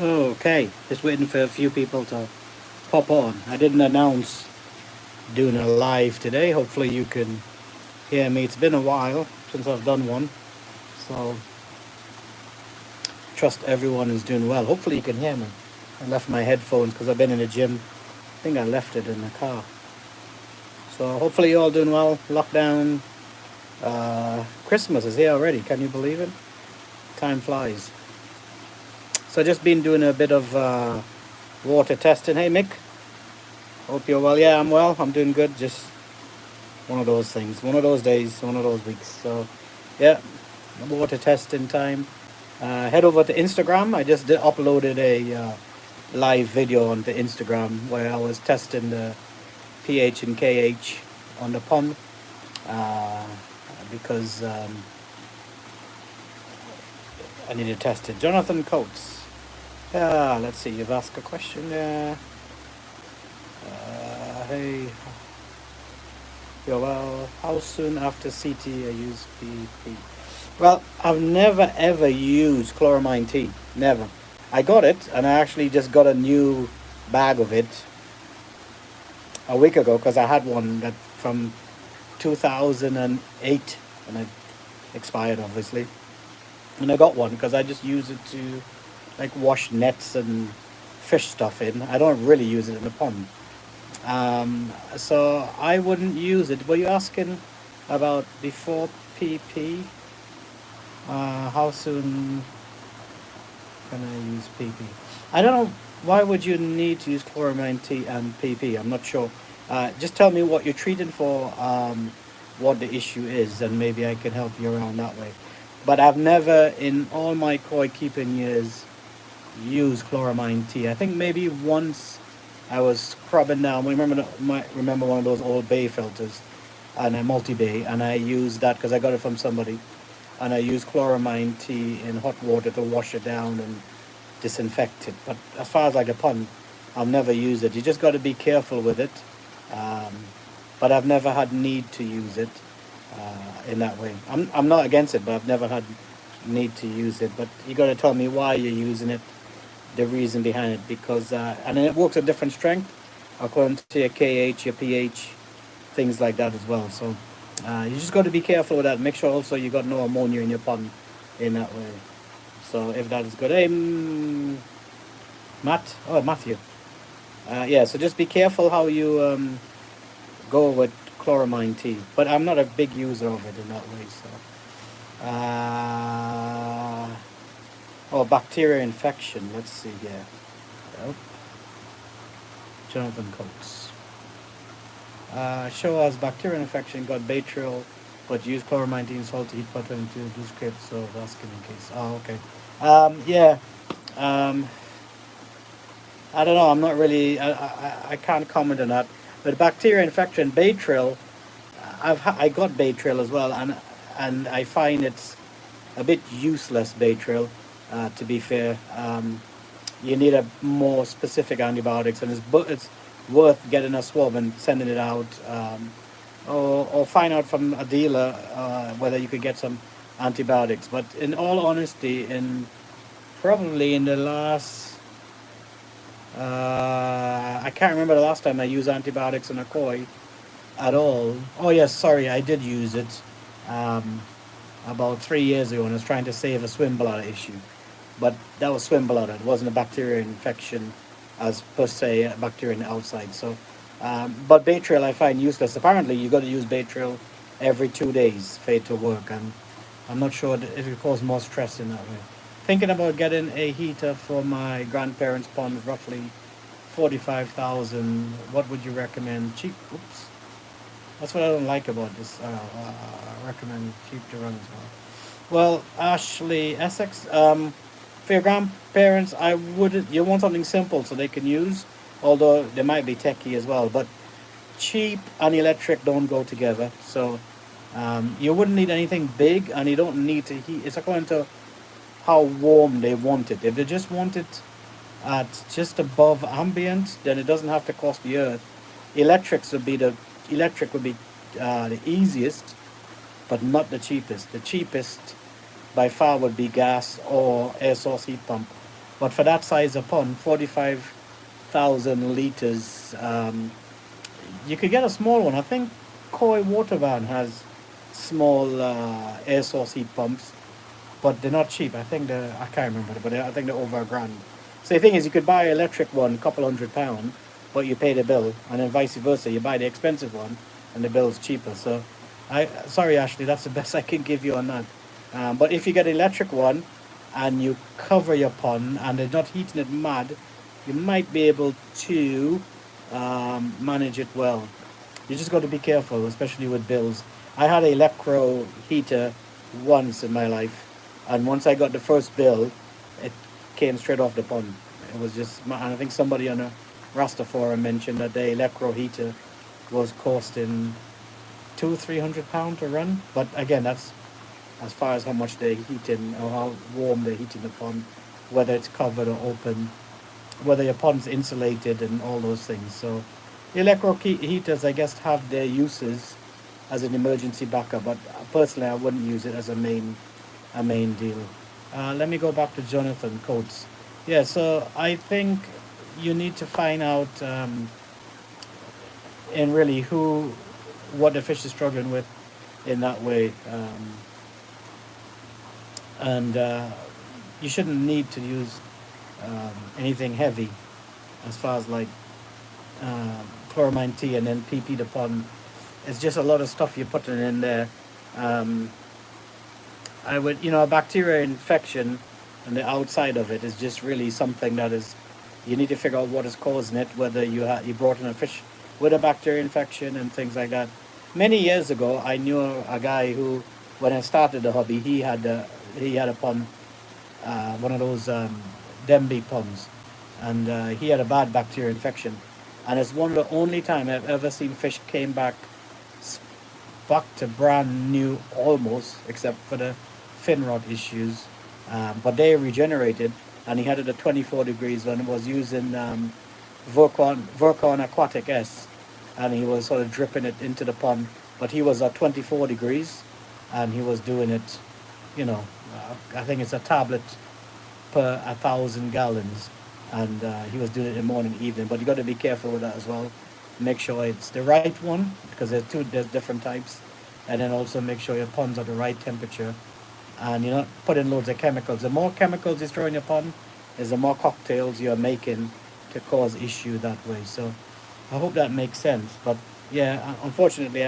Okay, just waiting for a few people to pop on. I didn't announce doing a live today. Hopefully you can hear me. It's been a while since I've done one, so trust everyone is doing well. Hopefully you can hear me. I left my headphones because I've been in the gym. I think I left it in the car. So hopefully you're all doing well. Lockdown. Christmas is here already. Can you believe it? Time flies. So just been doing a bit of water testing. Hey Mick, hope you're well. Yeah, I'm well. I'm doing good. Just one of those things, one of those days, one of those weeks. So yeah, water testing time. Head over to Instagram. I just uploaded a live video onto Instagram where I was testing the pH and KH on the pond uh, because I need to test it. Jonathan Coates. Let's see. You've asked a question there. Hey, yeah, well, how soon after CT I use PP? Well, I've never ever used chloramine T. Never. I got it, and I actually just got a new bag of it a week ago because I had one that from 2008, and it expired, obviously. And I got one because I just use it to like wash nets and fish stuff in. I don't really use it in the pond. So I wouldn't use it. Were you asking about before PP? How soon can I use PP? I don't know. Why would you need to use chloramine T and PP? I'm not sure. Just tell me what you're treating for, what the issue is, and maybe I can help you around that way. But I've never, in all my koi keeping years, used chloramine T. I think maybe once I was scrubbing down. Remember one of those old bay filters, and a multi bay, and I used that because I got it from somebody, and I used chloramine T in hot water to wash it down and disinfect it. But as far as like a pond, I've never used it. You just got to be careful with it. Um, but I've never had need to use it in that way. I'm not against it, but I've never had need to use it. But you got to tell me why you're using it, the reason behind it, because and then it works at different strength according to your KH, your pH, things like that as well. So you just got to be careful with that. Make sure also you got no ammonia in your pond in that way. So if that is good, hey Matthew, yeah. So just be careful how you go with chloramine T. But I'm not a big user of it in that way. So bacterial infection. Let's see here. Well, Jonathan Coates. Show us bacterial infection got bacterial, but use chloramine T and salt to heat butter into do scripts. So asking in case. Oh, okay. Yeah. Um, I don't know. I'm not really. I can't comment on that. But bacterial infection, bacterial. I got bacterial as well, and I find it's a bit useless bacterial. To be fair, you need a more specific antibiotics, and it's worth getting a swab and sending it out, or find out from a dealer whether you could get some antibiotics. But in all honesty, probably in the last, I can't remember the last time I used antibiotics in a koi at all. Oh yes, sorry, I did use it about 3 years ago when I was trying to save a swim bladder issue. But that was swim bladder. It wasn't a bacterial infection as per se a bacteria on the outside. So, but bacterial I find useless. Apparently, you got to use bacterial every 2 days for it to work, and I'm not sure if it causes more stress in that way. Thinking about getting a heater for my grandparents' pond, roughly 45,000. What would you recommend? Cheap. Oops. That's what I don't like about this. Recommend cheap to run as well. Well, Ashley, Essex. For your grandparents, I wouldn't. You want something simple so they can use, although they might be techie as well. But cheap and electric don't go together. So you wouldn't need anything big, and you don't need to heat. It's according to how warm they want it. If they just want it at just above ambient, then it doesn't have to cost the earth. Electrics would be the electric would be the easiest, but not the cheapest. The cheapest by far would be gas or air source heat pump. But for that size of pond, 45,000 liters, you could get a small one. I think Koi Water Van has small air source heat pumps, but they're not cheap. I can't remember, but I think they're over a grand. So the thing is, you could buy an electric one, couple £100, but you pay the bill, and then vice versa, you buy the expensive one, and the bill's cheaper. So, sorry Ashley, that's the best I can give you on that. But if you get an electric one, and you cover your pond, and they're not heating it mad, you might be able to manage it well. You just got to be careful, especially with bills. I had a electro heater once in my life, and once I got the first bill, it came straight off the pond. It was just, and I think somebody on a Rasta forum mentioned that the electro heater was costing £200-300 to run. But again, that's as far as how much they're heating or how warm they're heating the pond, whether it's covered or open, whether your pond's insulated and all those things. So the electro heaters, I guess, have their uses as an emergency backup, but personally, I wouldn't use it as a main deal. Let me go back to Jonathan Coates. Yeah, so I think you need to find out and really what the fish is struggling with in that way, and you shouldn't need to use anything heavy as far as like chloramine T and then PP the pond. It's just a lot of stuff you're putting in there. I would, a bacterial infection and the outside of it is just really something that is, you need to figure out what is causing it, whether you brought in a fish with a bacterial infection and things like that. Many years ago, I knew a guy who, when I started the hobby, he had a pond, one of those Denby ponds, and he had a bad bacterial infection, and it's one of the only time I've ever seen fish came back to brand new almost, except for the fin rot issues, but they regenerated, and he had it at 24 degrees when it was using Virkon Aquatic S, and he was sort of dripping it into the pond, but he was at 24 degrees, and he was doing it, I think it's a tablet per 1,000 gallons, and he was doing it in the morning and evening, but you got to be careful with that as well. Make sure it's the right one, because there's different types, and then also make sure your ponds are the right temperature, and you're not putting loads of chemicals. The more chemicals you throw in your pond, is the more cocktails you're making to cause issue that way. So I hope that makes sense. But yeah, unfortunately,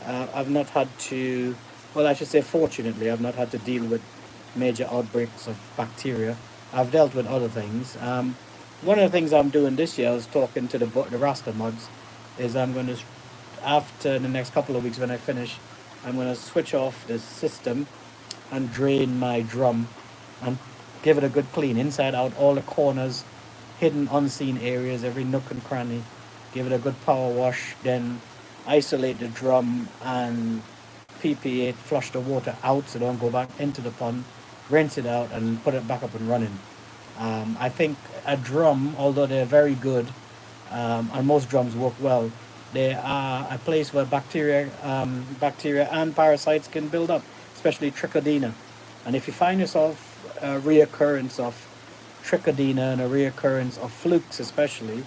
I've not had to. Well, I should say fortunately, I've not had to deal with major outbreaks of bacteria. I've dealt with other things. One of the things I'm doing this year, I was talking to the Rasta mods, is I'm going to, after the next couple of weeks when I finish, I'm going to switch off the system and drain my drum and give it a good clean, inside out, all the corners, hidden unseen areas, every nook and cranny. Give it a good power wash, then isolate the drum and PP it, flush the water out so don't go back into the pond, rinse it out and put it back up and running. I think a drum, although they're very good, and most drums work well, they are a place where bacteria and parasites can build up, especially trichodina. And if you find yourself a reoccurrence of trichodina and a reoccurrence of flukes especially,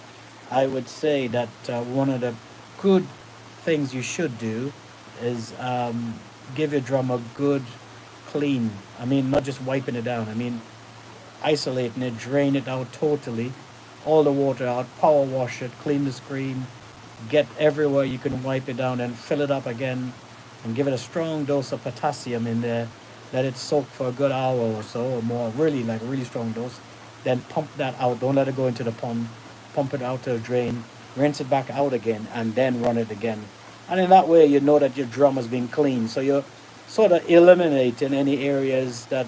I would say that one of the good things you should do is give your drum a good clean. I mean, not just wiping it down. I mean, isolating it, drain it out totally, all the water out, power wash it, clean the screen, get everywhere you can wipe it down, and fill it up again, and give it a strong dose of potassium in there. Let it soak for a good hour or so or more, really like a really strong dose. Then pump that out. Don't let it go into the pond. pump it out to a drain, rinse it back out again, and then run it again. And in that way, you know that your drum has been cleaned. So you're sort of eliminating any areas that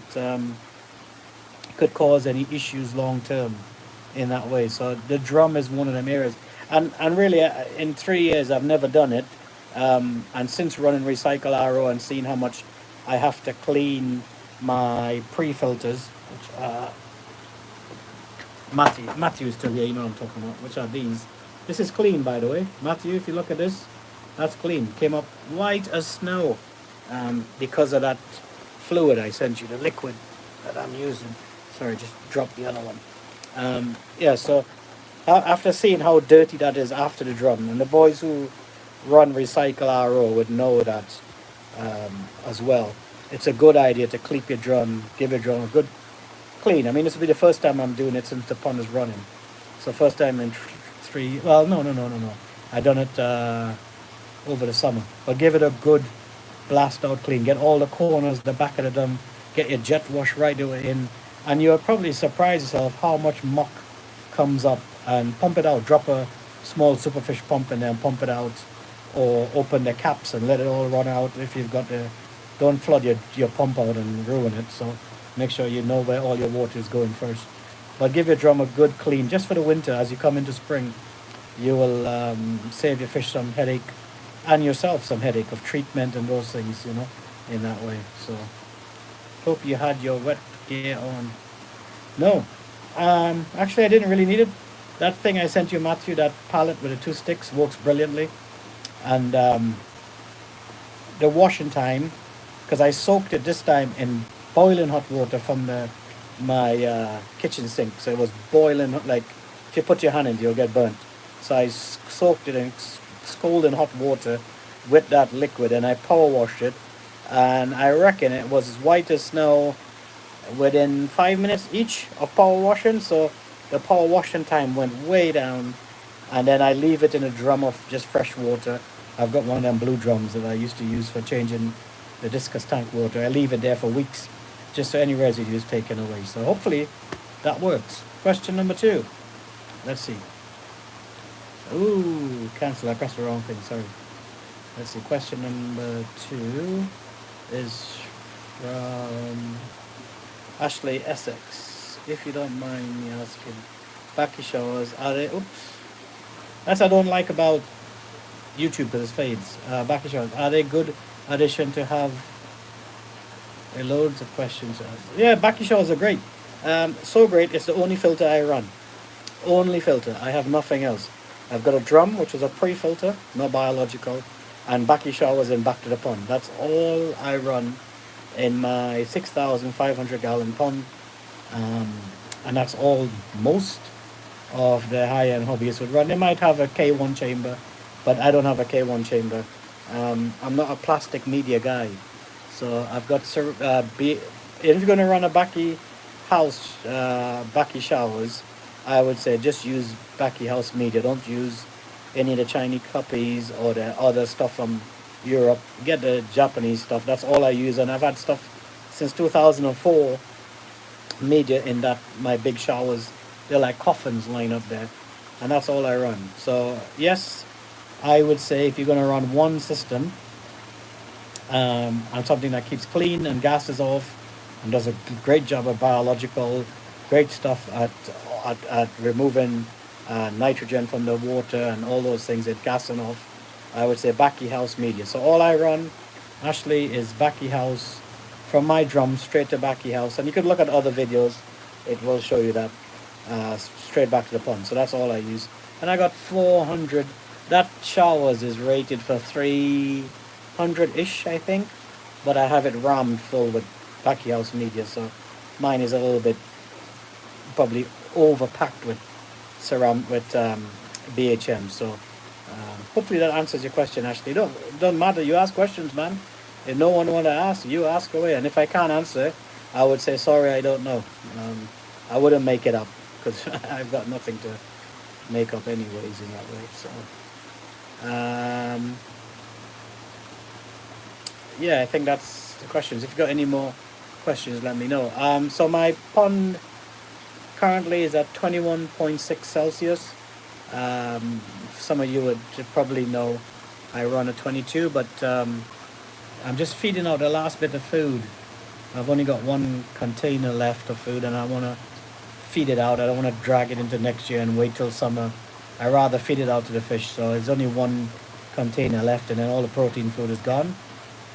could cause any issues long term in that way. So the drum is one of them areas. And really, in 3 years, I've never done it. And since running Recycle RO and seeing how much I have to clean my pre-filters, which Matthew's still here, you know what I'm talking about, which are these. This is clean, by the way. Matthew, if you look at this, that's clean. Came up white as snow because of that fluid I sent you, the liquid that I'm using. Sorry, just dropped the other one. Yeah, so after seeing how dirty that is after the drum, and the boys who run Recycle RO would know that as well. It's a good idea to clip your drum, give your drum a good clean. I mean, this will be the first time I'm doing it since the pond is running. So first time in three. Well, no. I done it over the summer, but give it a good blast out clean. Get all the corners, the back of the drum. Get your jet wash right away in, and you'll probably surprise yourself how much muck comes up. And pump it out. Drop a small superfish pump in there and pump it out, or open the caps and let it all run out. If you've got the, don't flood your pump out and ruin it. So make sure you know where all your water is going first. But give your drum a good clean just for the winter. As you come into spring, you will save your fish some headache and yourself some headache of treatment and those things, you know, in that way. So hope you had your wet gear on. No, actually I didn't really need it. That thing I sent you, Matthew, that pallet with the 2 sticks works brilliantly. And the washing time, because I soaked it this time in boiling hot water from my kitchen sink. So it was boiling, like if you put your hand in it, you'll get burnt. So I soaked it in scalding hot water with that liquid, and I power washed it. And I reckon it was as white as snow within 5 minutes each of power washing. So the power washing time went way down. And then I leave it in a drum of just fresh water. I've got one of them blue drums that I used to use for changing the discus tank water. I leave it there for weeks, just so any residue is taken away. So hopefully that works. Question number 2. Let's see. Ooh, cancel. I pressed the wrong thing. Sorry. Let's see. Question number 2 is from Ashley Essex. If you don't mind me asking, bakki showers, are they... Oops. That's what I don't like about YouTube, because it fades. Bakki showers, are they good addition to have? Loads of questions. Yeah, bakki showers are great. So great, it's the only filter I run. Only filter. I have nothing else. I've got a drum, which is a pre-filter, not biological, and bakki showers in back to the pond. That's all I run in my 6,500 gallon pond. And that's all most of the high-end hobbyists would run. They might have a K1 chamber, but I don't have a K1 chamber. I'm not a plastic media guy, so I've got if you're going to run a bakki house, bakki showers, I would say just use bakki house media. Don't use any of the Chinese copies or the other stuff from Europe. Get the Japanese stuff. That's all I use, and I've had stuff since 2004 media in that my big showers. They're like coffins lying up there, and that's all I run. So yes, I would say if you're going to run one system and something that keeps clean and gases off and does a great job of biological, great stuff at removing nitrogen from the water and all those things, it gassing off, I would say bakki house media. So all I run, Ashley, is bakki house from my drum straight to bakki house, and you could look at other videos, it will show you that. Straight back to the pond. So that's all I use, and I got 400. That showers is rated for 300-ish, I think, but I have it rammed full with bakki house media, so mine is a little bit probably overpacked with BHM. So hopefully that answers your question, Ashley. Don't matter, you ask questions, man. If no one want to ask, you ask away, and if I can't answer, I would say sorry, I don't know. I wouldn't make it up, because I've got nothing to make up anyways in that way. So yeah, I think that's the questions. If you've got any more questions, let me know. So my pond currently is at 21.6 Celsius. Some of you would probably know I run a 22, but I'm just feeding out the last bit of food. I've only got one container left of food, and I want to feed it out. I don't want to drag it into next year and wait till summer. I rather feed it out to the fish. So there's only one container left, and then all the protein food is gone.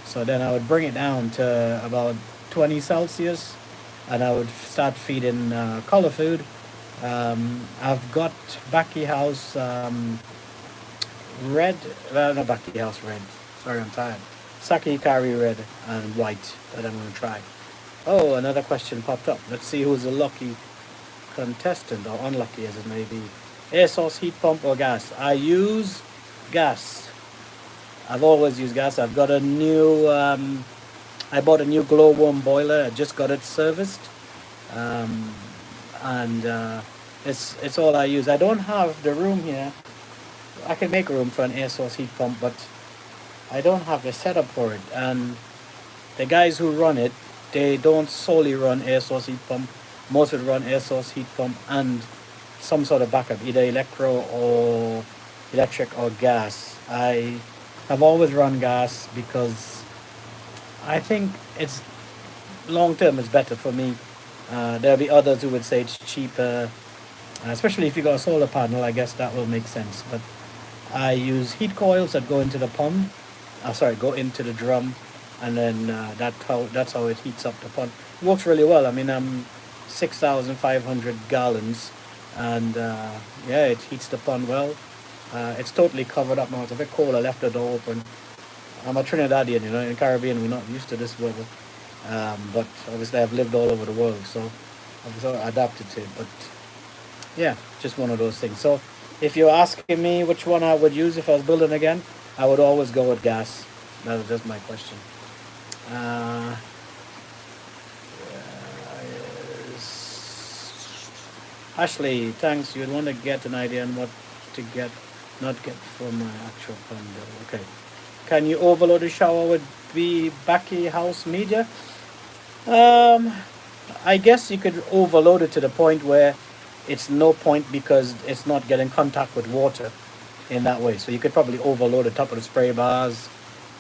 So then I would bring it down to about 20 Celsius, and I would start feeding color food. I've got Bakki House red, not Bakki House red. Sorry, I'm tired. Saki Kari red and white that I'm going to try. Oh, another question popped up. Let's see who's the lucky contestant, or unlucky as it may be. Air source, heat pump, or gas? I use gas. I've always used gas. I've got a new, I bought a new glowworm boiler. I just got it serviced. Um, and it's all I use. I don't have the room here. I can make room for an air source heat pump, but I don't have the setup for it. And the guys who run it, they don't solely run air source heat pump. Most would run air source heat pump and some sort of backup, either electric or gas. I have always run gas because I think it's long term is better for me. There'll be others who would say it's cheaper, especially if you got a solar panel. I guess that will make sense. But I use heat coils that go into the pond. Go into the drum, and then that's how it heats up the pond. It works really well. I mean, I'm 6,500 gallons, and yeah, it heats the pond well. It's totally covered up now. It's a bit cold. I left the door open. I'm a Trinidadian, you know. In the Caribbean, we're not used to this weather. But obviously, I've lived all over the world, so I've sort of adapted to it. But yeah, just one of those things. So if you're asking me which one I would use if I was building again, I would always go with gas. That's just my question. Uh, Ashley, thanks. You'd want to get an idea on what to get, not get from my actual condo. Okay. Can you overload the shower with bakki house media? Um, I guess you could overload it to the point where it's no point because it's not getting contact with water in that way. So you could probably overload the top of the spray bars.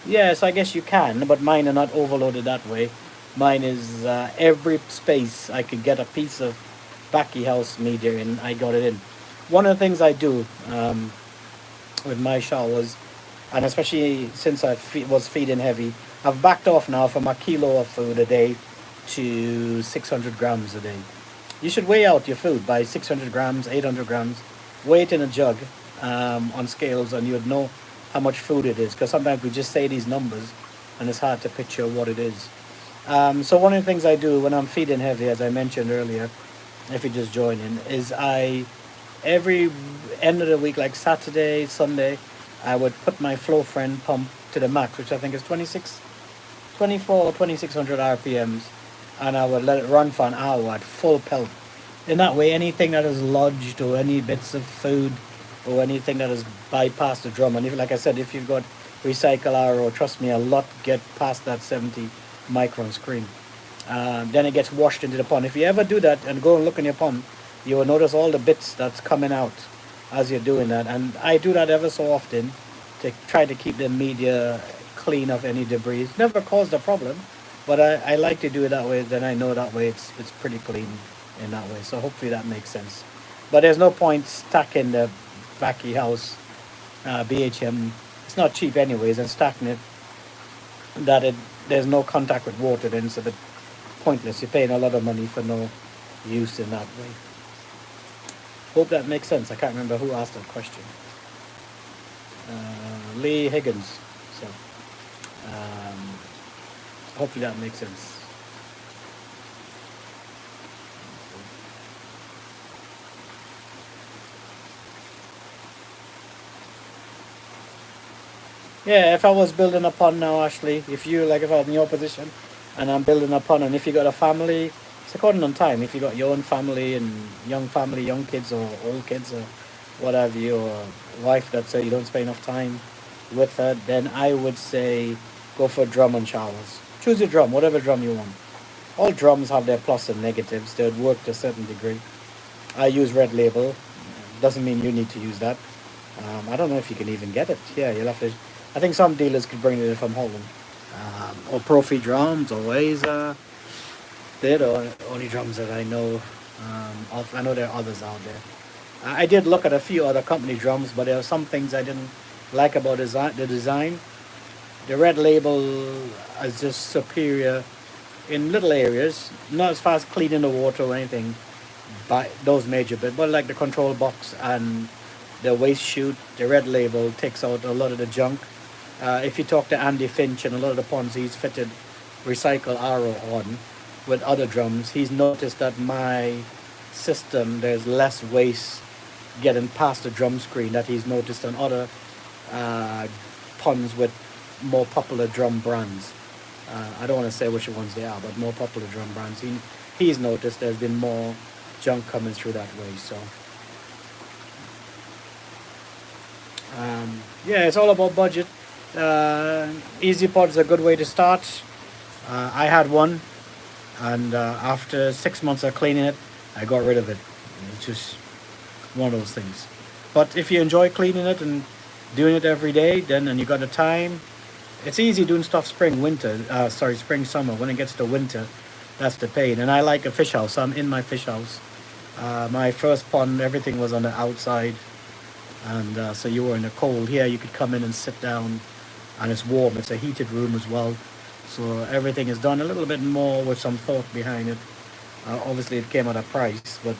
Yes, I guess you can, but mine are not overloaded that way. Mine is every space I could get a piece of bakki house media in, I got it in. One of the things I do with my showers, and especially since I was feeding heavy, I've backed off now from a kilo of food a day to 600 grams a day. You should weigh out your food by 600 grams, 800 grams. Weigh it in a jug on scales, and you'd know how much food it is. Because sometimes we just say these numbers, and it's hard to picture what it is. So one of the things I do when I'm feeding heavy, as I mentioned earlier, if you just join in, is every end of the week, like Saturday, Sunday, I would put my Flow Friend pump to the max, which I think is 24 or 2600 RPMs, and I would let it run for an hour at full pelt. In that way, anything that is lodged or any bits of food or anything that has bypassed the drum, and if, like I said, if you've got recycle RO, trust me, a lot get past that 70 micron screen. Then it gets washed into the pond. If you ever do that and go and look in your pond, you will notice all the bits that's coming out as you're doing that. And I do that ever so often to try to keep the media clean of any debris. Never caused a problem, but I like to do it that way. Then I know that way it's pretty clean in that way. So hopefully that makes sense. But there's no point stacking the bakki house BHM. It's not cheap anyways, and stacking it there's no contact with water, then it's a bit pointless. You're paying a lot of money for no use in that way. Hope that makes sense. I can't remember who asked that question. Lee Higgins. So hopefully that makes sense. Yeah, if I was building a pond now, Ashley, if I was in your position and I'm building a pond, and if you got a family, it's according on time. If you got your own family, young kids or old kids or whatever, or wife that say you don't spend enough time with her, then I would say go for drum and showers. Choose your drum, whatever drum you want. All drums have their plus and negatives. They would work to a certain degree. I use Red Label. doesn't mean you need to use that. I don't know if you can even get it. Yeah, you'll have to. I think some dealers could bring it in from Holland, or Profi drums, or Laser. They're the only drums that I know of. I know there are others out there. I did look at a few other company drums, but there are some things I didn't like about the design. The red label is just superior in little areas, not as far as cleaning the water or anything, by those major bits, but like the control box and the waste chute, the red label takes out a lot of the junk. If you talk to Andy Finch and a lot of the ponds he's fitted recycle arrow on with other drums, he's noticed that my system, there's less waste getting past the drum screen that he's noticed on other ponds with more popular drum brands. I don't want to say which ones they are, but more popular drum brands. He's noticed there's been more junk coming through that way. So yeah, it's all about budget. Easy Pod is a good way to start. I had one, and after 6 months of cleaning it, I got rid of it. It's just one of those things. But if you enjoy cleaning it and doing it every day, then and you got the time, it's easy doing stuff spring, summer. When it gets to winter, that's the pain. And I like a fish house. So I'm in my fish house. My first pond, everything was on the outside, and so you were in the cold. Here you could come in and sit down, and it's warm. It's a heated room as well, so everything is done a little bit more with some thought behind it. Obviously, it came at a price, but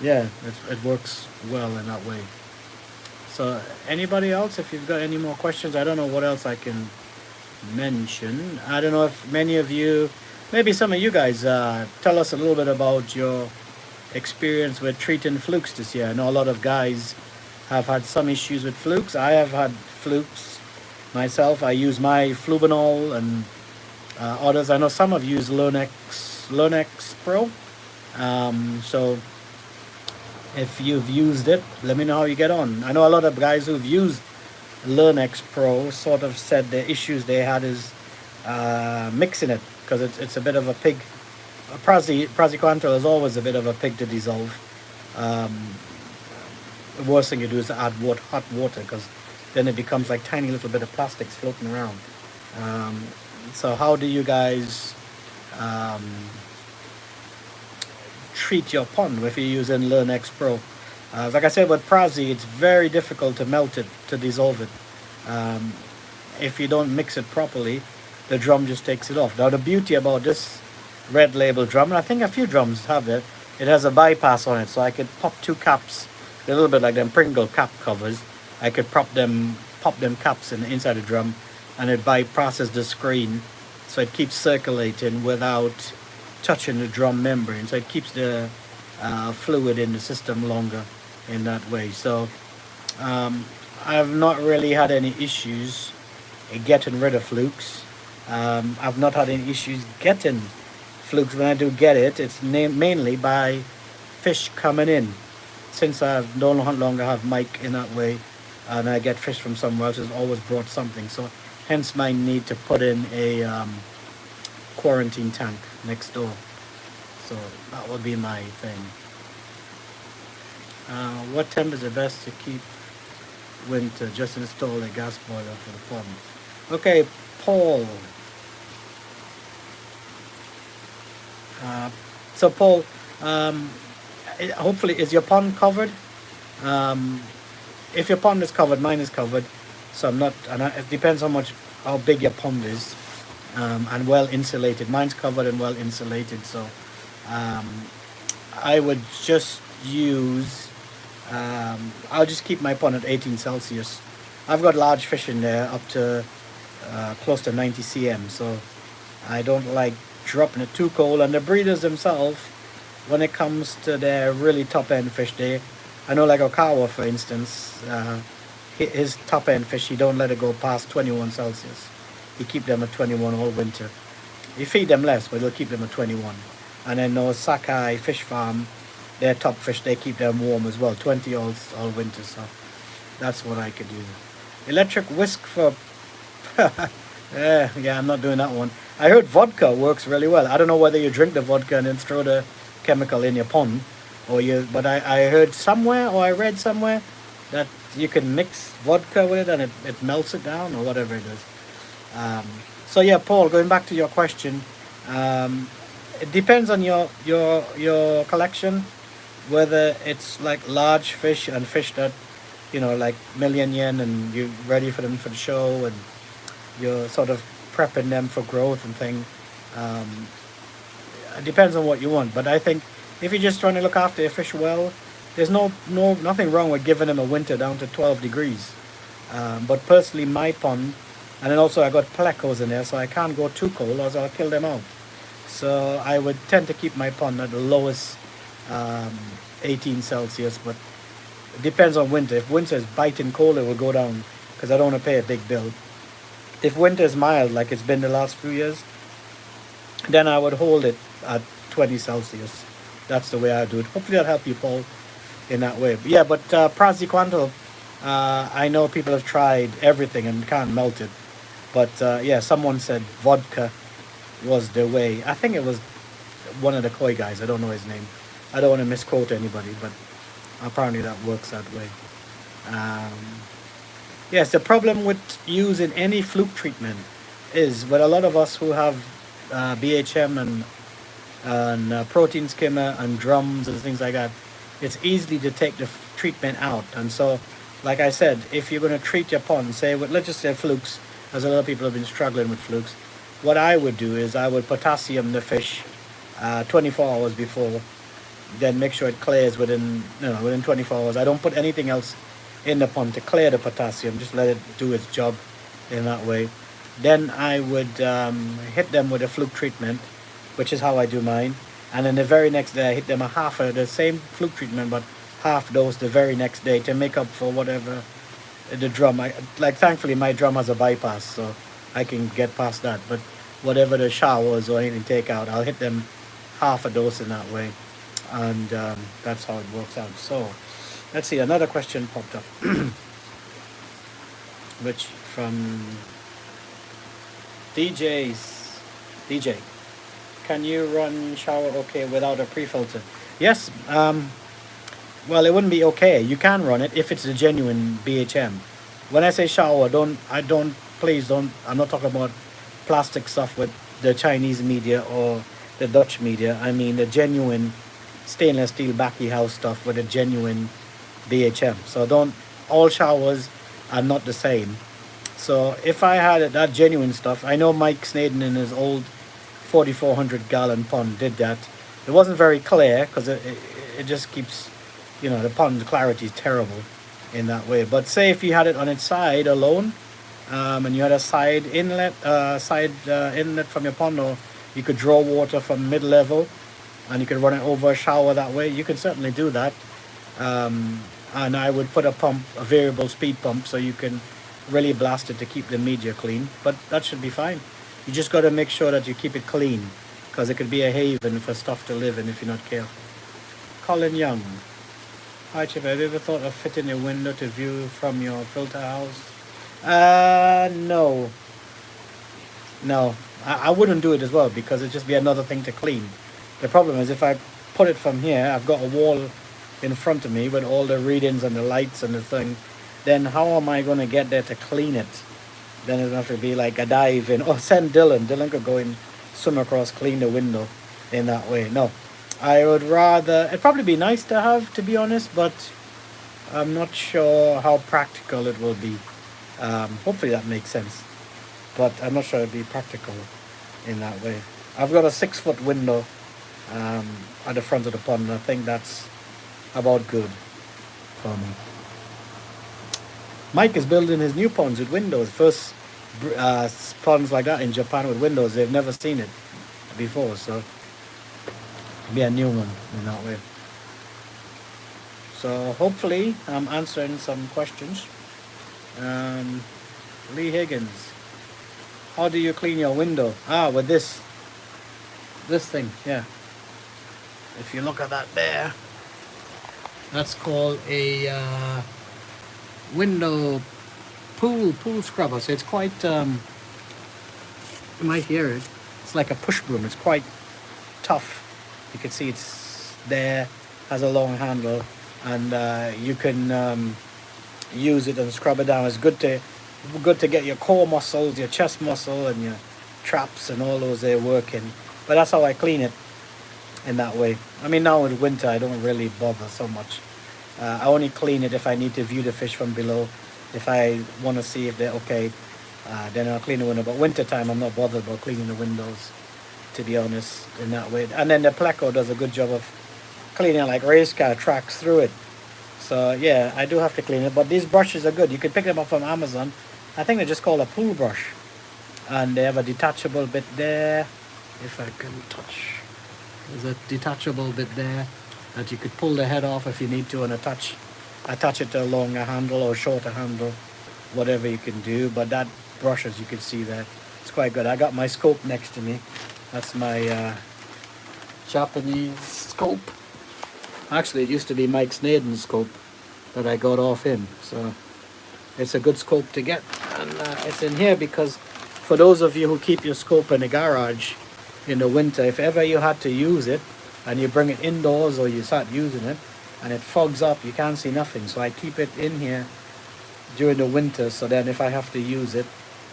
yeah, it works well in that way. So anybody else, if you've got any more questions, I don't know what else I can mention. I don't know if many of you, maybe some of you guys, tell us a little bit about your experience with treating flukes this year. I know a lot of guys have had some issues with flukes. I have had flukes myself. I use my flubanol, and others. I know some have used Lunex Pro. So if you've used it, let me know how you get on. I know a lot of guys who've used Lunex Pro sort of said the issues they had is mixing it, because it's a bit of a pig. Praziquantel is always a bit of a pig to dissolve. The worst thing you do is add hot water, because then it becomes like tiny little bit of plastics floating around. So how do you guys treat your pond if you're using Lunex Pro? Like I said, with Prazi, it's very difficult to melt it, to dissolve it. If you don't mix it properly, the drum just takes it off. Now the beauty about this red label drum, and I think a few drums have it, it has a bypass on it, so I could pop two caps, a little bit like them Pringle cap covers. I could pop them caps inside the drum, and it bypasses the screen, so it keeps circulating without touching the drum membrane, so it keeps the fluid in the system longer in that way. So I've not really had any issues getting rid of flukes. I've not had any issues getting flukes. When I do get it, it's mainly by fish coming in. Since I no longer have Mike in that way, and I get fish from somewhere else, it's always brought something. So hence my need to put in a quarantine tank next door. So that would be my thing. What temp is the best to keep winter? Just install a gas boiler for the pond. Okay, Paul. So Paul, hopefully, is your pond covered? If your pond is covered, mine is covered. So I'm not, and it depends how big your pond is, and well insulated. Mine's covered and well insulated. So I would just use, I'll just keep my pond at 18 Celsius. I've got large fish in there up to close to 90 cm. So I don't like dropping it too cold. And the breeders themselves, when it comes to their really top end fish, I know like Okawa for instance, his top end fish, he don't let it go past 21 Celsius. He keep them at 21 all winter. He feed them less, but he'll keep them at 21. And then no Sakai Fish Farm, their top fish, they keep them warm as well, 20 all winter. So that's what I could do. Electric whisk for yeah, I'm not doing that one. I heard vodka works really well. I don't know whether you drink the vodka and then throw the chemical in your pond, or you. But I heard somewhere, or I read somewhere, that you can mix vodka with it and it melts it down, or whatever it is. Um, so yeah, Paul, going back to your question, um, it depends on your collection, whether it's like large fish and fish that, like million yen, and you're ready for them for the show, and you're sort of prepping them for growth and thing. Um, it depends on what you want, but I think if you're just trying to look after your fish well, there's nothing wrong with giving them a winter down to 12 degrees. But personally, my pond, and then also I got plecos in there, so I can't go too cold, or else I'll kill them out. So I would tend to keep my pond at the lowest, um, 18 Celsius, but it depends on winter. If winter is biting cold, it will go down because I don't want to pay a big bill. If winter is mild, like it's been the last few years, then I would hold it at 20 Celsius. That's the way I do it. Hopefully that'll help you, Paul, in that way. But yeah, but Praziquanto, I know people have tried everything and can't melt it. But yeah, someone said vodka was the way. I think it was one of the koi guys. I don't know his name. I don't want to misquote anybody, but apparently that works that way. Um, yes, the problem with using any fluke treatment is with a lot of us who have BHM and protein skimmer and drums and things like that, it's easy to take the treatment out. And so, like I said, if you're going to treat your pond, say with, let's just say flukes, as a lot of people have been struggling with flukes, what I would do is I would potassium the fish 24 hours before, then make sure it clears within 24 hours. I don't put anything else in the pond to clear the potassium, just let it do its job in that way. Then I would hit them with a fluke treatment, which is how I do mine. And then the very next day I hit them a half of the same fluke treatment, but half dose the very next day to make up for whatever the drum. Like thankfully my drum has a bypass, so I can get past that. But whatever the showers or anything take out, I'll hit them half a dose in that way, and that's how it works out. So let's see, another question popped up, which from DJ. Can you run shower okay without a pre-filter? Yes. Well, it wouldn't be okay. You can run it if it's a genuine BHM. When I say shower, please don't. I'm not talking about plastic stuff with the Chinese media or the Dutch media. I mean the genuine stainless steel bakki house stuff with a genuine BHM. So don't. All showers are not the same. So if I had that genuine stuff, I know Mike Snaden in his old 4,400 gallon pond did that. It wasn't very clear because it just keeps, the pond clarity is terrible in that way. But say if you had it on its side alone, and you had a side inlet from your pond, or you could draw water from mid-level and you could run it over a shower that way, you can certainly do that. And I would put a variable speed pump, so you can really blast it to keep the media clean. But that should be fine. You just got to make sure that you keep it clean, because it could be a haven for stuff to live in if you're not careful. Colin Young. Hi Chip, have you ever thought of fitting a window to view from your filter house? No. No. I wouldn't do it as well, because it'd just be another thing to clean. The problem is if I put it from here, I've got a wall in front of me with all the readings and the lights and the thing. Then how am I going to get there to clean it? Then it'll have to be like a dive in. Or send Dylan. Dylan could go and swim across, clean the window in that way. No. I would rather... It'd probably be nice to have, to be honest, but I'm not sure how practical it will be. Hopefully that makes sense. But I'm not sure it'd be practical in that way. I've got a 6-foot window at the front of the pond. I think that's about good for me. Mike is building his new ponds with windows. First ponds like that in Japan with windows. They've never seen it before, so it'll be a new one in that way. So hopefully I'm answering some questions. Lee Higgins, how do you clean your window? With this thing, yeah. If you look at that there, that's called a window pool scrubber. So it's quite, you might hear it. It's like a push broom. It's quite tough. You can see it's there. has a long handle, and you can use it and scrub it down. It's good to get your core muscles, your chest muscle, and your traps and all those there working. But that's how I clean it in that way. I mean, now in winter, I don't really bother so much. I only clean it if I need to view the fish from below. If I want to see if they're okay, then I'll clean the window. But winter time, I'm not bothered about cleaning the windows, to be honest, in that way. And then the pleco does a good job of cleaning like race car tracks through it. So yeah, I do have to clean it. But these brushes are good. You can pick them up from Amazon. I think they're just called a pool brush, and they have a detachable bit there. If I can touch, there's a detachable bit there that you could pull the head off if you need to, and attach it to a longer handle or shorter handle, whatever you can do. But that brush, as you can see there, it's quite good. I got my scope next to me. That's my Japanese scope. Actually, it used to be Mike Snaden's scope that I got off him. So it's a good scope to get. And it's in here because for those of you who keep your scope in the garage in the winter, if ever you had to use it and you bring it indoors or you start using it and it fogs up, you can't see nothing. So I keep it in here during the winter, so then if I have to use it,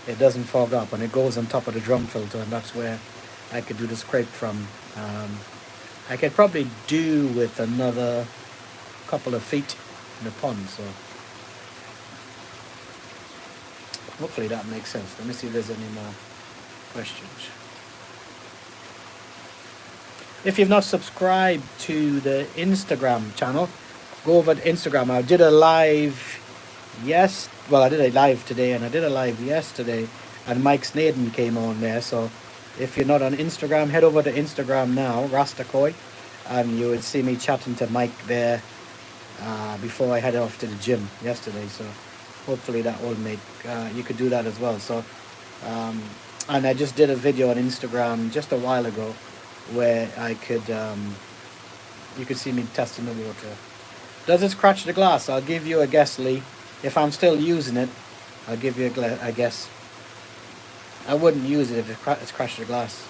it doesn't fog up, and it goes on top of the drum filter, and that's where I could do the scrape from. I could probably do with another couple of feet in the pond, so hopefully that makes sense. Let me see if there's any more questions. If you've not subscribed to the Instagram channel, go over to Instagram. I did a live I did a live today, and I did a live yesterday, and Mike Snaden came on there. So if you're not on Instagram, head over to Instagram now, Rastakoi, and you would see me chatting to Mike there before I head off to the gym yesterday. So hopefully that will make you could do that as well. So and I just did a video on Instagram just a while ago where I could you could see me testing the water. Does it scratch the glass? I'll give you a guess, Lee. If I'm still using it, I'll give you a guess. I wouldn't use it if it scratched the glass.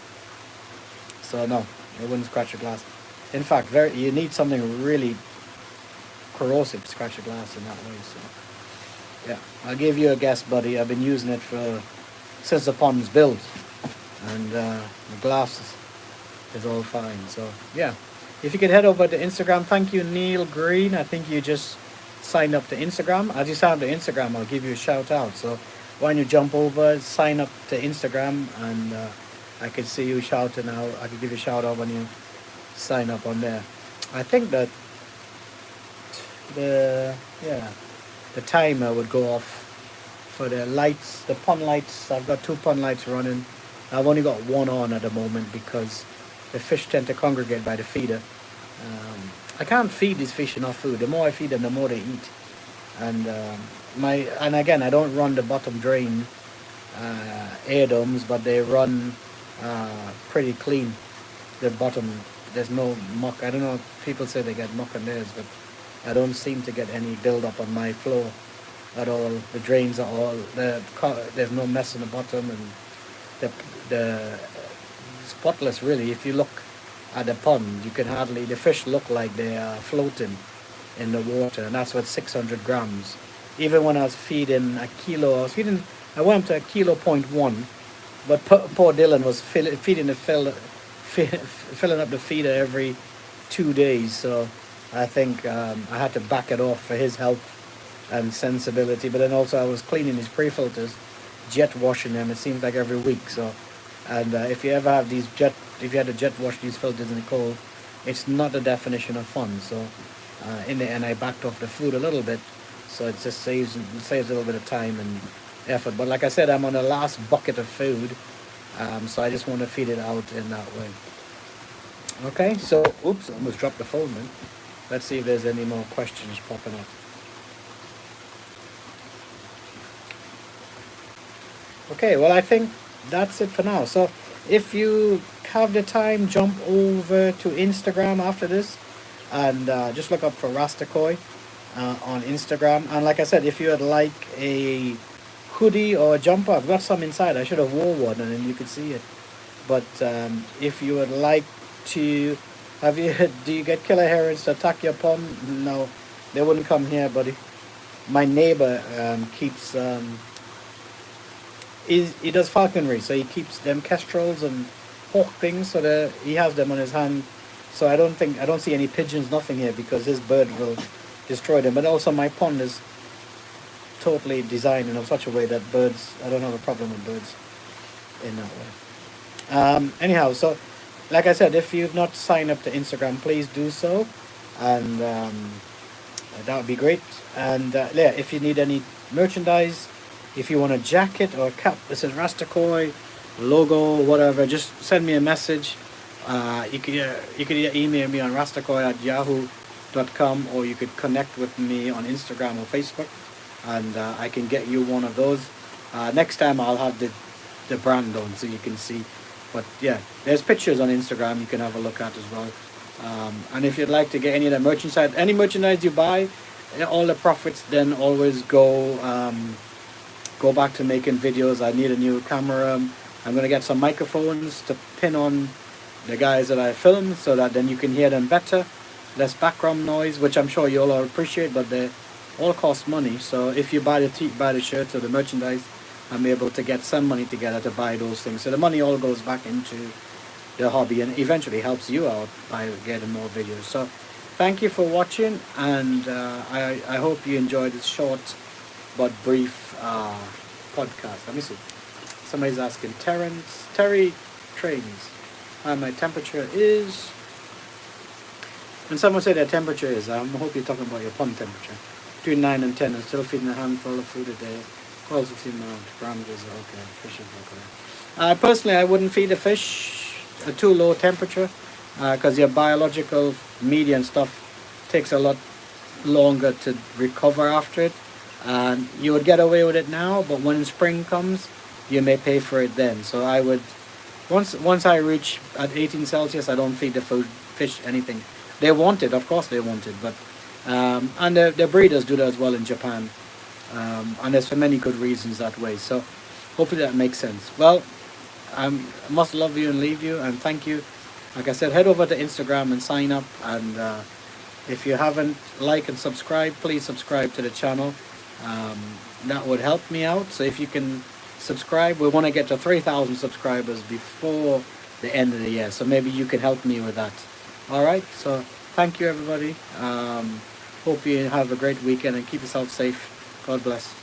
So no, it wouldn't scratch the glass. In fact, you need something really corrosive to scratch the glass in that way. So yeah, I'll give you a guess, buddy. I've been using it since the pond's built, and the glass is all fine. So yeah, if you could head over to Instagram. Thank you, Neil Green. I think you just signed up to Instagram. As you sign up to Instagram, I'll give you a shout out. So why don't you jump over, sign up to Instagram, and I could see you shouting out. I could give you a shout out when you sign up on there. I think that the timer would go off for the lights, the pond lights. I've got 2 pond lights running. I've only got one on at the moment because the fish tend to congregate by the feeder. I can't feed these fish enough food. The more I feed them, the more they eat. And again, I don't run the bottom drain air domes, but they run pretty clean. The bottom, there's no muck. I don't know. People say they get muck on theirs, but I don't seem to get any build up on my floor at all. The drains are all there's no mess in the bottom, and the spotless really. If you look at the pond, you can the fish look like they are floating in the water, and that's what 600 grams. Even when I was feeding a kilo, I went up to a kilo 0.1, but poor Dylan was filling up the feeder every 2 days, so I think I had to back it off for his health and sensibility. But then also I was cleaning his pre-filters, jet washing them, it seems like every week. So, and if you ever have if you had to jet wash these filters in the cold, it's not the definition of fun. So in the end, I backed off the food a little bit, so it just saves a little bit of time and effort. But like I said, I'm on the last bucket of food, so I just want to feed it out in that way. Okay, so oops, I almost dropped the phone then. Let's see if there's any more questions popping up. Okay, well, I think that's it for now. So if you have the time, jump over to Instagram after this and just look up for Rastakoi on Instagram. And like I said, if you would like a hoodie or a jumper, I've got some inside. I should have wore one and then you could see it. But if you would like to Have you? Do you get killer herons to attack your pond? No, they wouldn't come here, buddy. My neighbor keeps he does falconry, so he keeps them kestrels and hawk things. So that he has them on his hand. So I don't see any pigeons, nothing here because this bird will destroy them. But also my pond is totally designed in such a way that birds. I don't have a problem with birds in that way. Anyhow, so like I said, if you've not signed up to Instagram, please do so, and that would be great. And yeah, if you need any merchandise, if you want a jacket or a cap that says Rastakoi logo, whatever, just send me a message. You could either email me on rastakoi@yahoo.com, or you could connect with me on Instagram or Facebook, and I can get you one of those. Next time I'll have the brand on so you can see. But yeah, there's pictures on Instagram you can have a look at as well. And if you'd like to get any of the merchandise, any merchandise you buy, all the profits then always go back to making videos. I need a new camera. I'm going to get some microphones to pin on the guys that I film so that then you can hear them better. Less background noise, which I'm sure you all appreciate, but they all cost money. So if you buy the shirts or the merchandise, I'm able to get some money together to buy those things. So the money all goes back into the hobby and eventually helps you out by getting more videos. So thank you for watching, and I hope you enjoyed this short but brief podcast. Let me see. Somebody's asking Terry Trains. My temperature is. When someone said their temperature is, I hope you're talking about your pond temperature. Between 9 and 10, and still feeding a handful of food a day. 12-15 parameters are okay. Fish is okay. Personally, I wouldn't feed a fish a too low temperature because your biological media and stuff takes a lot longer to recover after it. And you would get away with it now, but when spring comes, you may pay for it then. So I would, once I reach at 18 Celsius, I don't feed the fish anything. They want it, of course they want it, but and the breeders do that as well in Japan. And there's for many good reasons that way. So hopefully that makes sense. Well, I must love you and leave you, and thank you. Like I said, head over to Instagram and sign up, and if you haven't liked and subscribed, please subscribe to the channel. That would help me out. So if you can subscribe, we want to get to 3,000 subscribers before the end of the year, so maybe you can help me with that. Alright, so thank you everybody. Hope you have a great weekend and keep yourself safe. God bless.